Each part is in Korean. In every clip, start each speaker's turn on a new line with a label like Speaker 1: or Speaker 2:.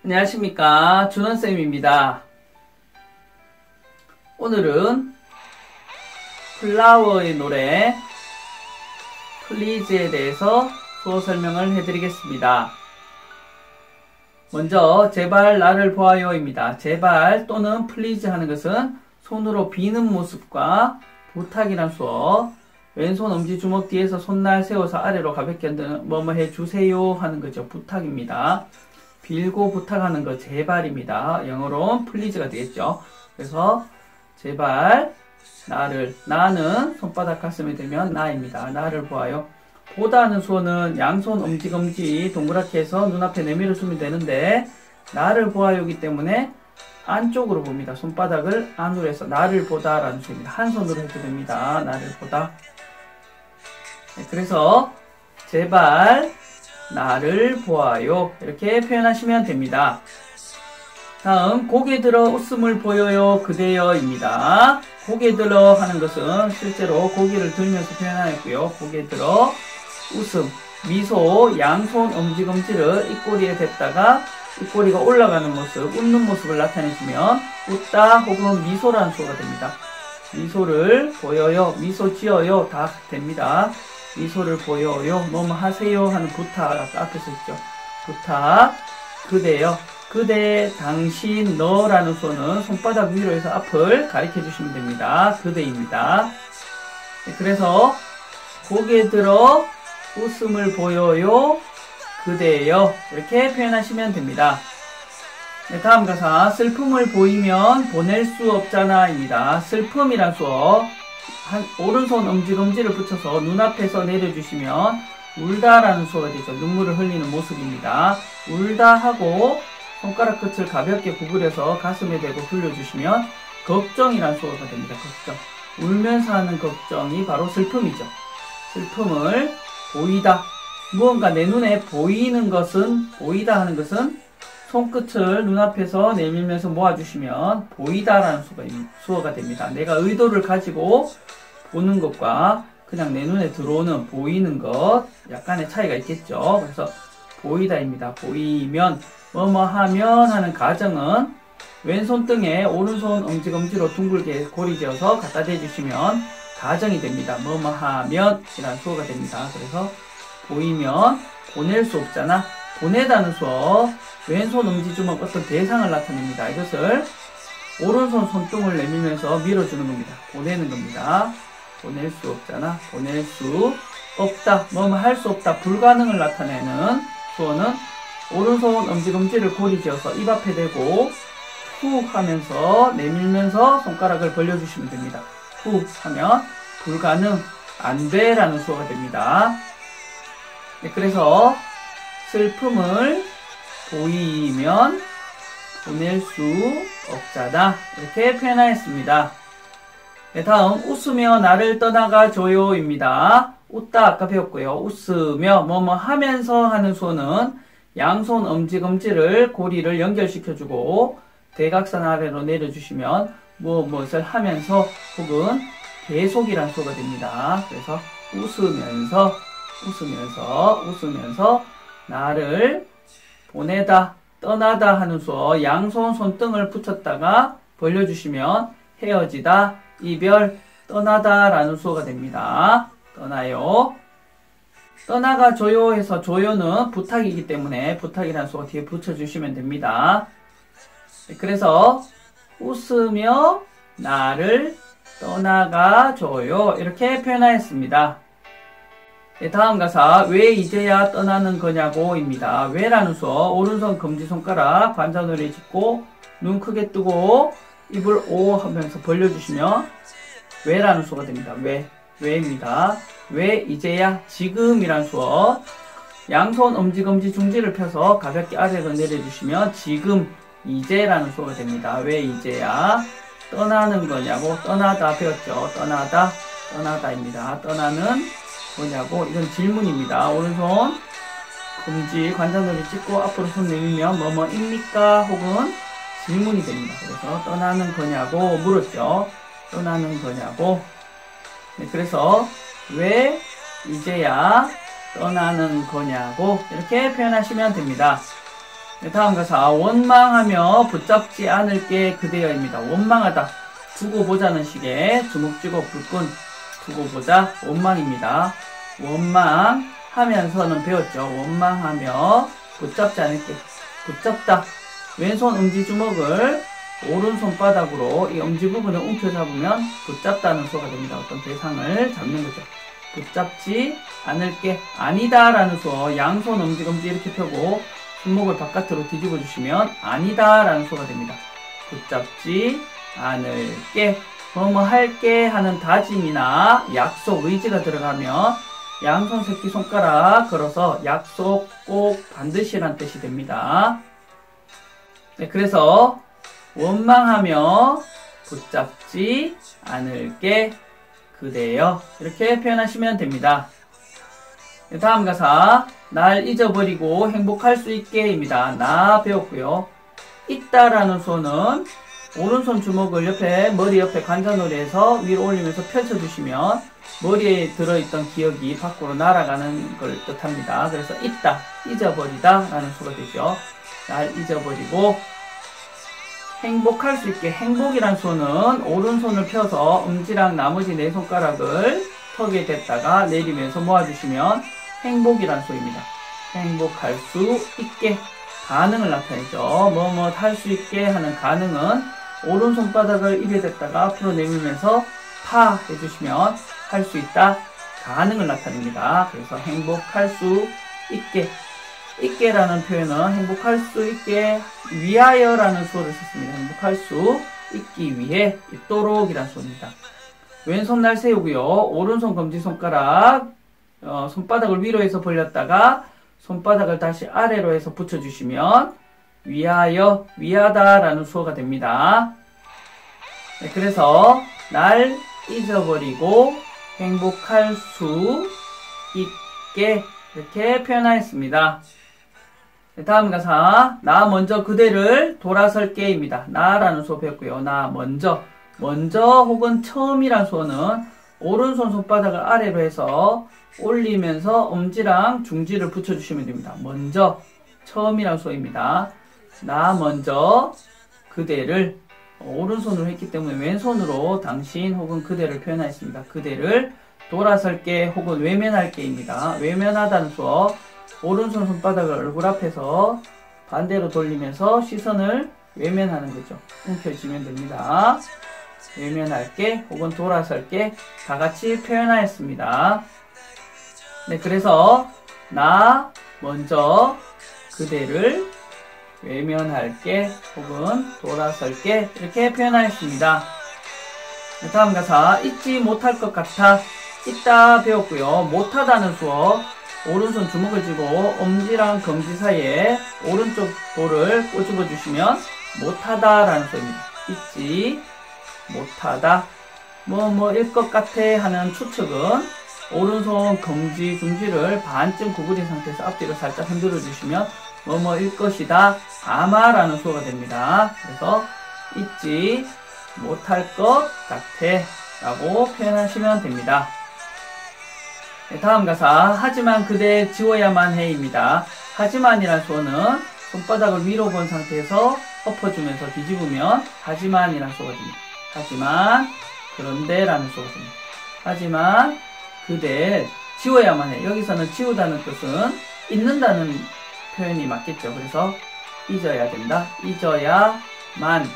Speaker 1: 안녕하십니까, 준원쌤입니다. 오늘은 플라워의 노래 플리즈에 대해서 수어 설명을 해드리겠습니다. 먼저 제발 나를 보아요입니다. 제발 또는 플리즈 하는 것은 손으로 비는 모습과 부탁이란 수어, 왼손 엄지주먹 뒤에서 손날 세워서 아래로 가볍게 흔드는 뭐뭐 해주세요 하는 거죠. 부탁입니다. 빌고 부탁하는 거 제발입니다. 영어로는 플리즈가 되겠죠. 그래서 제발 나를, 나는 손바닥 가슴에 대면 나입니다. 나를 보아요. 보다 하는 수어는 양손 엄지검지 동그랗게 해서 눈앞에 내밀어 주면 되는데 나를 보아요기 때문에 안쪽으로 봅니다. 손바닥을 안으로 해서 나를 보다 라는 수어입니다. 한 손으로 해도 됩니다. 나를 보다. 네, 그래서 제발 나를 보아요 이렇게 표현하시면 됩니다. 다음 고개 들어 웃음을 보여요 그대여 입니다. 고개 들어 하는 것은 실제로 고개를 들면서 표현하였고요. 고개 들어 웃음, 미소, 양손 엄지검지를 입꼬리에 댔다가 입꼬리가 올라가는 모습, 웃는 모습을 나타내주면 웃다 혹은 미소라는 수어가 됩니다. 미소를 보여요, 미소 지어요 다 됩니다. 미소를 보여요, 뭐뭐 하세요 하는 부탁, 아까 앞에서 있죠. 부탁, 그대요. 그대, 당신, 너라는 수어는 손바닥 위로 해서 앞을 가리켜 주시면 됩니다. 그대입니다. 그래서 고개 들어 웃음을 보여요 그대요 이렇게 표현하시면 됩니다. 네, 다음 가사 슬픔을 보이면 보낼 수 없잖아 입니다. 슬픔이란 수어 오른손 엄지검지를 붙여서 눈앞에서 내려주시면 울다 라는 수어가 되죠. 눈물을 흘리는 모습입니다. 울다 하고 손가락 끝을 가볍게 구부려서 가슴에 대고 돌려주시면 걱정이란 수어가 됩니다. 걱정. 울면서 하는 걱정이 바로 슬픔이죠. 슬픔을 보이다. 무언가 내 눈에 보이는 것은, 보이다 하는 것은 손끝을 눈앞에서 내밀면서 모아주시면 보이다라는 수어가 됩니다. 내가 의도를 가지고 보는 것과 그냥 내 눈에 들어오는 보이는 것 약간의 차이가 있겠죠. 그래서 보이다입니다. 보이면 뭐뭐 하면 하는 가정은 왼손등에 오른손 엄지검지로 둥글게 고리지어서 갖다 대주시면 가정이 됩니다. 뭐뭐 하면 이란 수어가 됩니다. 그래서 보이면 보낼 수 없잖아. 보내다는 수어 왼손 엄지주먹 어떤 대상을 나타냅니다. 이것을 오른손 손등을 내밀면서 밀어주는 겁니다. 보내는 겁니다. 보낼 수 없잖아. 보낼 수 없다. 뭐뭐 할 수 없다. 불가능을 나타내는 수어는 오른손 엄지검지를 고리지어서 입 앞에 대고 후 하면서 내밀면서 손가락을 벌려주시면 됩니다. 후 하면 불가능, 안 돼 라는 수어가 됩니다. 네, 그래서 슬픔을 보이면 보낼 수 없잖아 이렇게 표현하였습니다. 네, 다음 웃으며 나를 떠나가 줘요 입니다. 웃다 아까 배웠고요. 웃으며 뭐뭐 하면서 하는 수어는 양손 엄지검지를 고리를 연결시켜주고 대각선 아래로 내려주시면 무엇을 하면서 혹은 계속이란 수어가 됩니다. 그래서 웃으면서 나를 보내다, 떠나다 하는 수어 양손 손등을 붙였다가 벌려주시면 헤어지다, 이별, 떠나다 라는 수어가 됩니다. 떠나요. 떠나가 줘요 해서 줘요는 부탁이기 때문에 부탁이라는 수어 뒤에 붙여주시면 됩니다. 그래서 웃으며 나를 떠나가 줘요 이렇게 표현하였습니다. 네, 다음 가사 왜 이제야 떠나는 거냐고 입니다. 왜라는 수어 오른손 검지손가락 관자놀이 짚고 눈 크게 뜨고 입을 오 하면서 벌려주시면 왜라는 수어가 됩니다. 왜입니다. 왜 이제야 지금이란 수어 양손 엄지검지 중지를 펴서 가볍게 아래로 내려주시면 지금 이제라는 수어가 됩니다. 왜 이제야 떠나는 거냐고 떠나다 배웠죠. 떠나다입니다. 떠나는 뭐냐고 이건 질문입니다. 오른손 검지 관자놀이 찍고 앞으로 손 내밀면 뭐뭐입니까 혹은 질문이 됩니다. 그래서 떠나는 거냐고 물었죠. 떠나는 거냐고. 네, 그래서 왜 이제야 떠나는 거냐고 이렇게 표현하시면 됩니다. 다음 가사 원망하며 붙잡지 않을 게 그대여입니다. 원망하다 두고 보자는 식의 주먹 쥐고 불끈 두고 보자 원망입니다. 원망하면서는 배웠죠. 원망하며 붙잡지 않을 게 붙잡다 왼손 엄지주먹을 오른손바닥으로 이 엄지 부분을 움켜잡으면 붙잡다는 수어가 됩니다. 어떤 대상을 잡는 거죠. 붙잡지 않을 게 아니다 라는 수어 양손 엄지 이렇게 펴고 손목을 바깥으로 뒤집어 주시면 아니다 라는 수어가 됩니다. 붙잡지 않을 게 뭐뭐 할게 하는 다짐이나 약속 의지가 들어가면 양손 새끼손가락 걸어서 약속 꼭 반드시란 뜻이 됩니다. 네, 그래서 원망하며 붙잡지 않을게 그대여 이렇게 표현하시면 됩니다. 다음 가사 날 잊어버리고 행복할 수 있게입니다. 나 배웠고요. 있다라는 수어는 오른손 주먹을 옆에 머리 옆에 관자놀이에서 위로 올리면서 펼쳐주시면 머리에 들어있던 기억이 밖으로 날아가는 걸 뜻합니다. 그래서 있다, 잊어버리다 라는 수가 되죠. 날 잊어버리고 행복할 수 있게 행복이란 수는 오른손을 펴서 엄지랑 나머지 네 손가락을 턱에 댔다가 내리면서 모아주시면 행복이란 수입니다. 행복할 수 있게 가능을 나타내죠. 뭐뭐 할 수 있게 하는 가능은 오른손바닥을 입에 댔다가 앞으로 내밀면서 파 해주시면 할 수 있다 가능을 나타냅니다. 그래서 행복할 수 있게 있게라는 표현은 행복할 수 있게 위하여라는 수어를 썼습니다. 행복할 수 있기 위해 있도록 이란 수어입니다. 왼손 날 세우고요. 오른손 검지손가락 손바닥을 위로 해서 벌렸다가 손바닥을 다시 아래로 해서 붙여주시면 위하여 위하다라는 수어가 됩니다. 네, 그래서 날 잊어버리고 행복할 수 있게 이렇게 표현하였습니다. 네, 다음 가사 나 먼저 그대를 돌아설게입니다. 나라는 수어 배웠고요. 나 먼저 혹은 처음이란 수어는 오른손 손바닥을 아래로 해서 올리면서 엄지랑 중지를 붙여주시면 됩니다. 먼저 처음이란 수어입니다. 나 먼저 그대를 오른손으로 했기 때문에 왼손으로 당신 혹은 그대를 표현하였습니다. 그대를 돌아설게 혹은 외면할게입니다. 외면하다는 수어 오른손 손바닥을 얼굴 앞에서 반대로 돌리면서 시선을 외면하는 거죠. 움켜쥐면 됩니다. 외면할게 혹은 돌아설게 다 같이 표현하였습니다. 네, 그래서 나 먼저 그대를 외면할게 혹은 돌아설게 이렇게 표현하였습니다. 네, 다음 가사 잊지 못할 것 같아 있다 배웠고요. 못하다는 수어 오른손 주먹을 쥐고 엄지랑 검지 사이에 오른쪽 돌을 꼬집어 주시면 못하다라는 수어입니다. 잊지 못하다 뭐뭐일 것 같아 하는 추측은 오른손 검지 중지를 반쯤 구부린 상태에서 앞뒤로 살짝 흔들어 주시면 뭐뭐일 것이다 아마라는 수어가 됩니다. 그래서 잊지 못할 것 같아 라고 표현하시면 됩니다. 네, 다음 가사 하지만 그대 지워야만 해 입니다. 하지만이라는 수어는 손바닥을 위로 본 상태에서 엎어주면서 뒤집으면 하지만이라는 수어가 됩니다. 하지만 그런데 라는 수어가 됩니다. 하지만 그대 지워야만 해. 여기서는 지우다는 뜻은 잊는다는 표현이 맞겠죠. 그래서 잊어야 된다. 잊어야만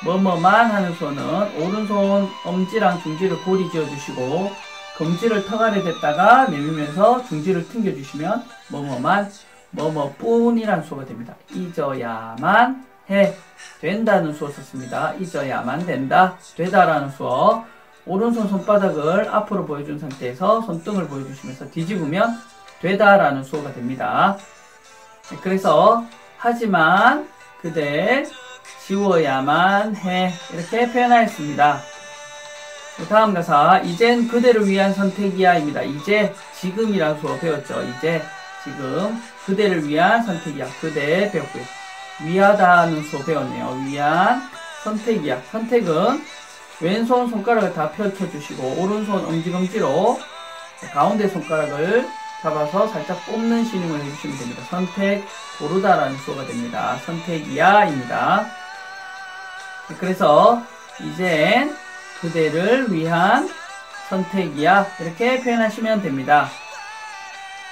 Speaker 1: 뭐뭐만 하는 수어는 오른손 엄지랑 중지를 고리 지어주시고 검지를 턱 아래 댔다가 내밀면서 중지를 튕겨주시면 뭐뭐만 뭐뭐뿐이라는 수어가 됩니다. 잊어야만 해 된다는 수어 썼습니다. 잊어야만 된다 되다라는 수어 오른손 손바닥을 앞으로 보여준 상태에서 손등을 보여주시면서 뒤집으면 되다라는 수어가 됩니다. 그래서 하지만 그대 지워야만 해 이렇게 표현하였습니다. 다음 가사 이젠 그대를 위한 선택이야 입니다. 이제 지금이라는 수어 배웠죠. 이제 지금 그대를 위한 선택이야 그대 배웠고요. 위하다는 수어 배웠네요. 위한 선택이야 선택은 왼손 손가락을 다 펼쳐주시고 오른손 엄지검지로 가운데 손가락을 잡아서 살짝 뽑는 시님을 해주시면 됩니다. 선택 고르다라는 수어가 됩니다. 선택이야입니다. 그래서 이젠 그대를 위한 선택이야 이렇게 표현하시면 됩니다.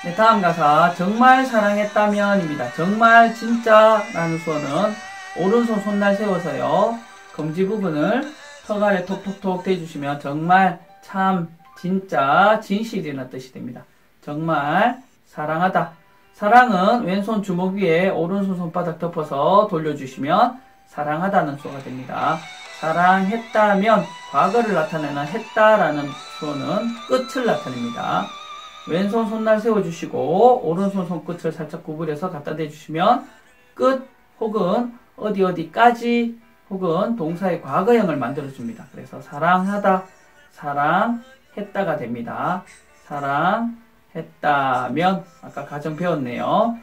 Speaker 1: 네, 다음 가사 정말 사랑했다면입니다. 정말 진짜 라는 수어는 오른손 손날 세워서요 검지 부분을 턱 아래 톡톡톡 대주시면 정말 참 진짜 진실이라는 뜻이 됩니다. 정말 사랑하다. 사랑은 왼손 주먹 위에 오른손 손바닥 덮어서 돌려주시면 사랑하다는 수어가 됩니다. 사랑했다면 과거를 나타내는 했다라는 수어는 끝을 나타냅니다. 왼손 손날 세워주시고 오른손 손끝을 살짝 구부려서 갖다 대주시면 끝 혹은 어디까지 혹은 동사의 과거형을 만들어줍니다. 그래서 사랑하다, 사랑했다가 됩니다. 사랑했다면 아까 가정 배웠네요.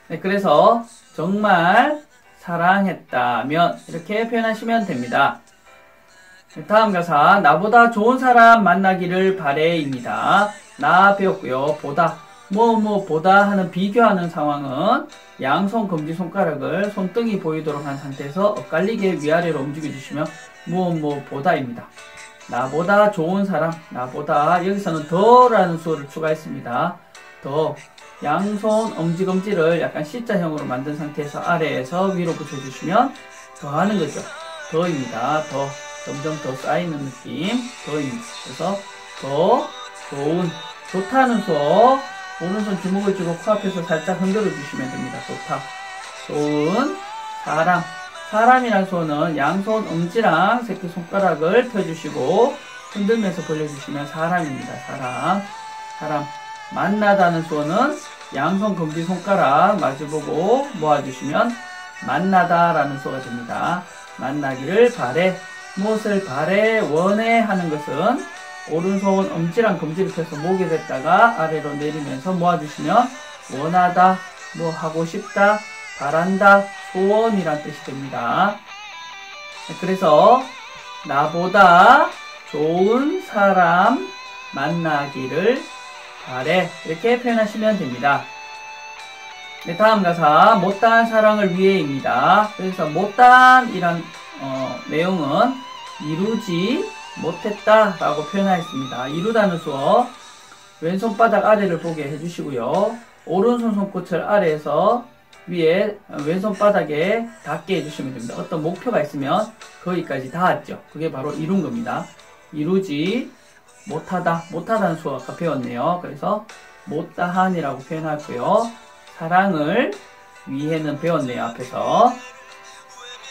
Speaker 1: 네, 그래서 정말 사랑했다면 이렇게 표현하시면 됩니다. 다음 가사 나보다 좋은 사람 만나기를 바래입니다. 나 배웠고요. 보다 보다 하는 비교하는 상황은 양손 검지손가락을 손등이 보이도록 한 상태에서 엇갈리게 위아래로 움직여주시면 보다입니다. 나보다 좋은 사람, 나보다 여기서는 더라는 수어를 추가했습니다. 더 양손 엄지검지를 약간 C자형으로 만든 상태에서 아래에서 위로 붙여주시면 더하는 거죠. 더입니다. 더 점점 더 쌓이는 느낌 더입니다. 그래서 더 좋은 좋다는 수어 오른손 주먹을 쥐고 코앞에서 살짝 흔들어 주시면 됩니다. 좋다 좋은 사람 사람이란 수어는 양손 엄지랑 새끼손가락을 펴주시고 흔들면서 벌려주시면 사람입니다. 사람 만나다는 수어는 양손 검지손가락 마주보고 모아주시면 만나다라는 수어가 됩니다. 만나기를 바래 무엇을 바래 원해 하는 것은 오른손 엄지랑 검지를 펴서 목에 댔다가 아래로 내리면서 모아주시면 원하다, 뭐 하고 싶다, 바란다, 소원이란 뜻이 됩니다. 그래서 나보다 좋은 사람 만나기를 바래 이렇게 표현하시면 됩니다. 네, 다음 가사 못다한 사랑을 위해입니다. 그래서 못다한이란 내용은 이루지 못했다 라고 표현하였습니다. 이루다는 수어 왼손바닥 아래를 보게 해주시고요. 오른손 손끝을 아래에서 위에 왼손바닥에 닿게 해주시면 됩니다. 어떤 목표가 있으면 거기까지 닿았죠. 그게 바로 이룬 겁니다. 이루지 못하다는 수어 아까 배웠네요. 그래서 못다한이라고 표현하고요. 사랑을 위해는 배웠네요. 앞에서.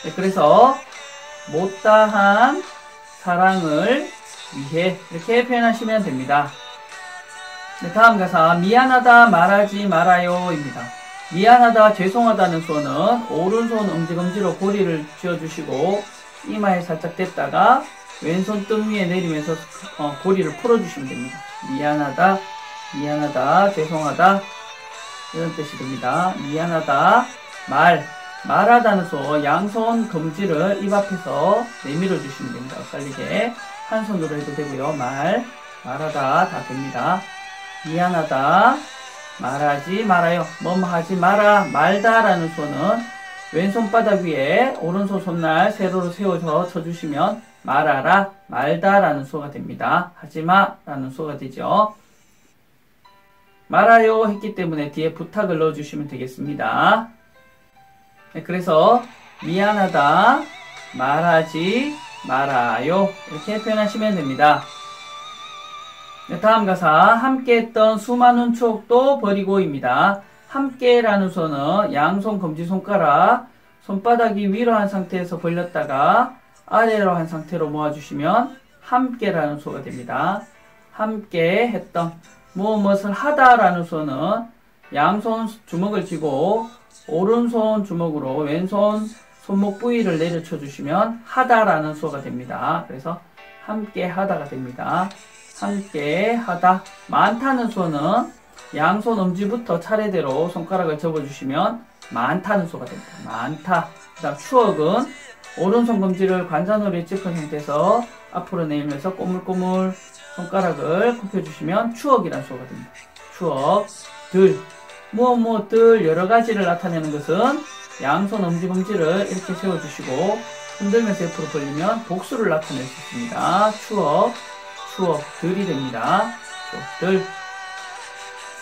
Speaker 1: 네, 그래서 못다한 사랑을 위해 이렇게 표현하시면 됩니다. 네, 다음 가사 미안하다 말하지 말아요입니다. 미안하다 죄송하다는 수어는 오른손 엄지검지로 고리를 쥐어주시고 이마에 살짝 댔다가 왼손 등 위에 내리면서 고리를 풀어주시면 됩니다. 미안하다 죄송하다 이런 뜻이 됩니다. 미안하다 말하다는 수어 양손 검지를 입 앞에서 내밀어 주시면 됩니다. 엇갈리게 한 손으로 해도 되고요. 말하다 다 됩니다. 미안하다 말하지 말아요. 하지 마라 말다라는 수어는 왼손바닥 위에 오른손 손날 세로로 세워서 쳐주시면 말하라 말다라는 수어가 됩니다. 하지마 라는 수어가 되죠. 말아요 했기 때문에 뒤에 부탁을 넣어주시면 되겠습니다. 네, 그래서 미안하다 말하지 말아요 이렇게 표현하시면 됩니다. 네, 다음 가사 함께했던 수많은 추억도 버리고입니다. 함께라는 수어는 양손 검지손가락 손바닥이 위로 한 상태에서 벌렸다가 아래로 한 상태로 모아주시면 함께라는 수어가 됩니다. 함께 했던 무엇을 하다라는 수어는 양손 주먹을 쥐고 오른손 주먹으로 왼손 손목 부위를 내려쳐 주시면 하다라는 수어가 됩니다. 그래서 함께 하다가 됩니다. 함께 하다 많다는 수어는 양손 엄지부터 차례대로 손가락을 접어주시면 많다는 수어가 됩니다. 많다. 그 다음 추억은 오른손 검지를 관자놀이에 짚은 상태에서 앞으로 내밀면서 꼬물꼬물 손가락을 굽혀주시면 추억이라는 수어가 됩니다. 추억, 들, 무엇들 여러 가지를 나타내는 것은 양손 엄지검지를 이렇게 세워주시고 흔들면서 옆으로 벌리면 복수를 나타낼 수 있습니다. 추억들이 됩니다. 추억들.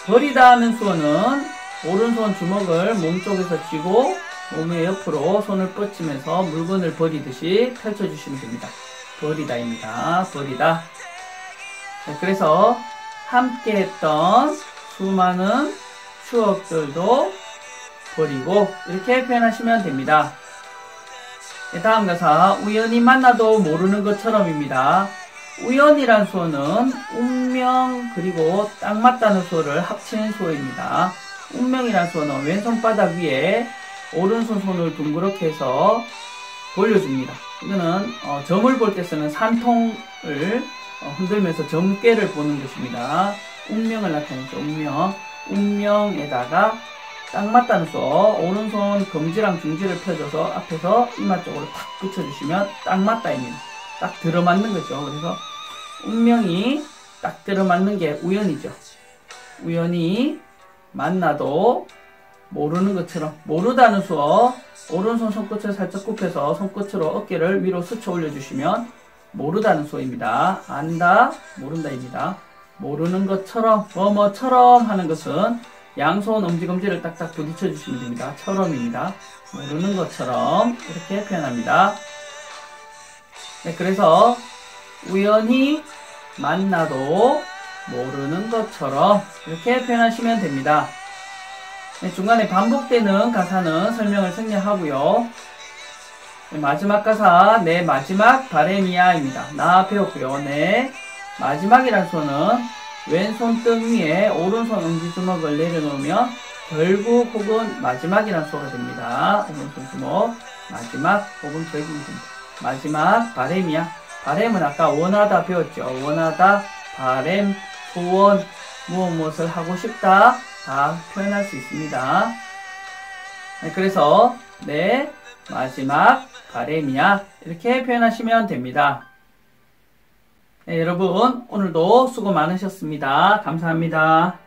Speaker 1: 버리다 하는 수어는 오른손 주먹을 몸쪽에서 쥐고 몸의 옆으로 손을 뻗치면서 물건을 버리듯이 펼쳐주시면 됩니다. 버리다입니다. 버리다. 자, 그래서 함께 했던 수많은 추억들도 버리고 이렇게 표현하시면 됩니다. 다음 가사 우연히 만나도 모르는 것처럼입니다. 우연이란 수어는 운명 그리고 딱 맞다는 수어를 합친 수어입니다. 운명이란 수어는 왼손바닥 위에 오른손 손을 둥그렇게 해서 돌려줍니다. 이거는 점을 볼 때 쓰는 산통을 흔들면서 점괘를 보는 것입니다. 운명을 나타내죠. 운명에다가 딱 맞다는 수어 오른손 검지랑 중지를 펴줘서 앞에서 이마 쪽으로 탁 붙여주시면 딱 맞다입니다. 딱 들어맞는 거죠. 그래서 운명이 딱 들어맞는 게 우연이죠. 우연히 만나도 모르는 것처럼 모르다는 수어 오른손 손끝을 살짝 굽혀서 손끝으로 어깨를 위로 스쳐 올려주시면 모르다는 수어입니다. 안다, 모른다입니다. 모르는 것처럼 뭐처럼 하는 것은 양손 엄지검지를 딱딱 부딪혀 주시면 됩니다. 처럼입니다. 모르는 것처럼 이렇게 표현합니다. 네, 그래서 우연히 만나도 모르는 것처럼 이렇게 표현하시면 됩니다. 네, 중간에 반복되는 가사는 설명을 생략하고요. 네, 마지막 가사 내 마지막 바램이야입니다. 나 배웠고요. 네, 마지막이란 수어는 왼손 등 위에 오른손 엄지주먹을 내려놓으면 결국 혹은 마지막이란 수어가 됩니다. 오른손 주먹 마지막 혹은 결국이 됩니다. 마지막 바램이야. 바램은 아까 원하다 배웠죠. 원하다, 바램, 소원, 무엇을 하고 싶다 다 표현할 수 있습니다. 네, 그래서 네 마지막 바램이야 이렇게 표현하시면 됩니다. 네, 여러분 오늘도 수고 많으셨습니다. 감사합니다.